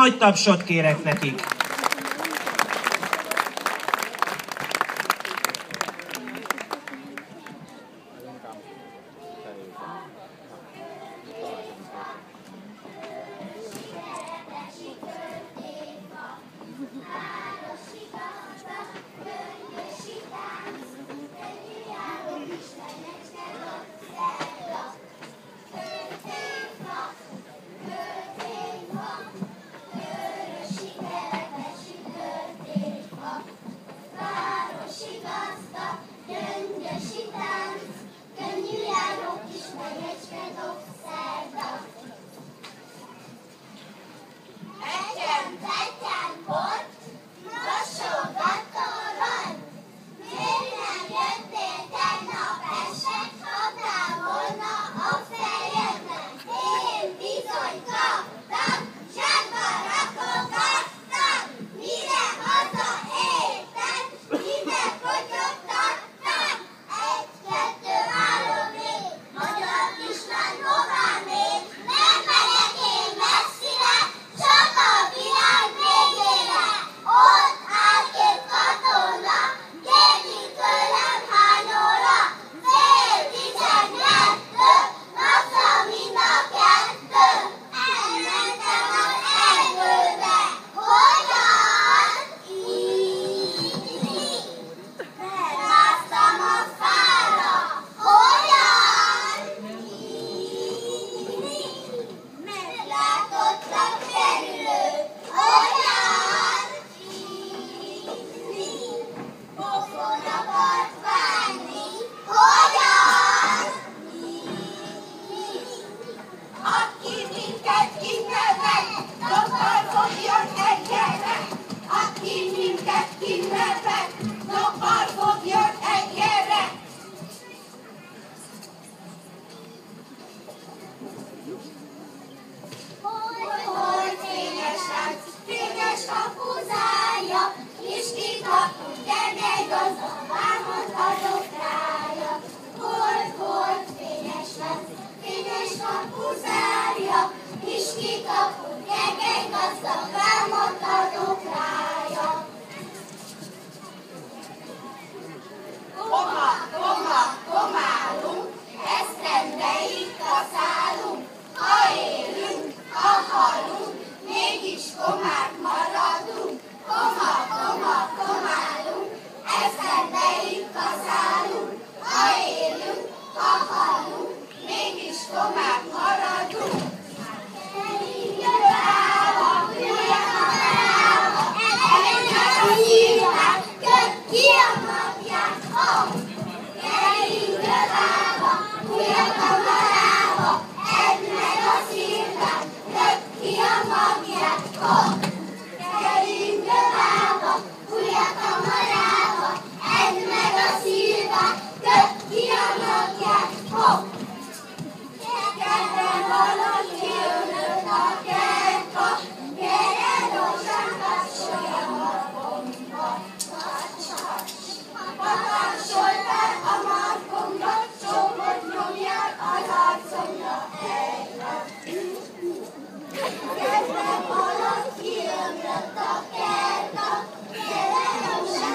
Nagy tapsot kérek nekik! Kedvem alatt kiömlött a kertbe, gyere,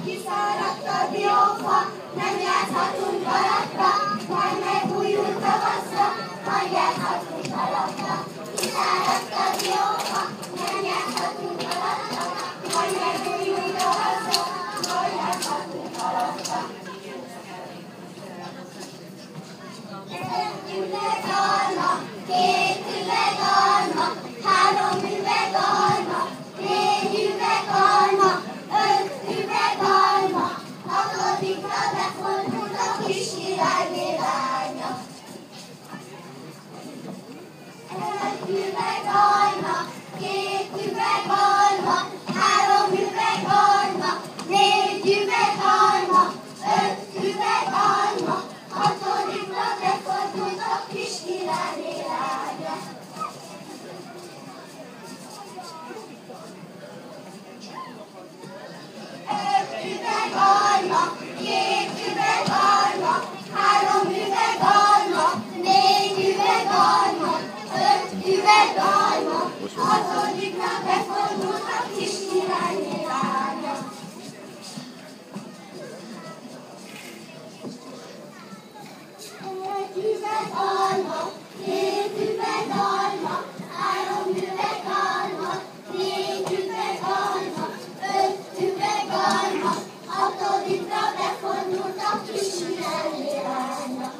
kiszáradt a diófa, nem játszhatunk alatta, majd megújult tavaszra, majd játszhatunk alatta. Kiszáradt a diófa, nem játszhatunk alatta, majd megújult tavaszra, majd játszhatunk alatta. Egy üveg alma, két üveg alma, három üveg alma, négy üveg alma, öt üveg alma, hatodikra befordult a kis királyné lánya. Egy üveg alma, két üveg alma, három üveg alma, négy üveg alma, öt üveg alma, hatodikra befordult a kis királyné lánya. Egy üveg alma, két üveg alma, három üveg alma, négy üveg alma, öt üveg alma, hatodikra befordult a kis királyné lánya. Egy üveg alma, két üveg alma, három üveg alma, négy üveg alma, öt üveg alma, hatodikra befordult a kis királyné lánya.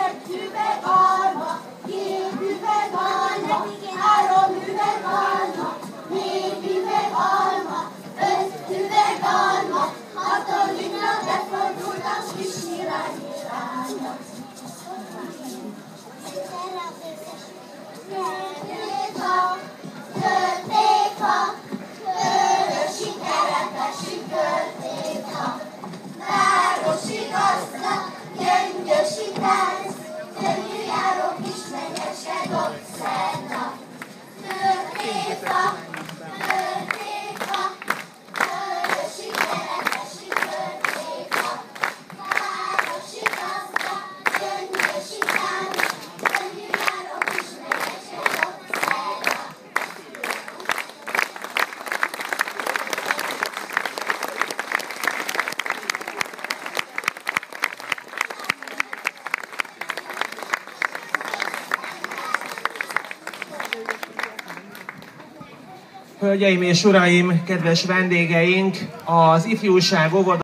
Egy üveg alma, két üveg alma, három üveg alma, négy üveg alma, öt üveg alma, hatodikra befordult a kis királyné lánya. Törtéka, vörösi kerepesi törtéka, városi gazda, gyöngyösi tánc, könnyűjáró kismenyecske dobszerda. Törtéka, vörösi kerepesi törtéka, városi gazda, gyöngyösi tánc, könnyűjáró kismenyecske dobszerda. Hölgyeim és uraim, kedves vendégeink, az ifjúság óvoda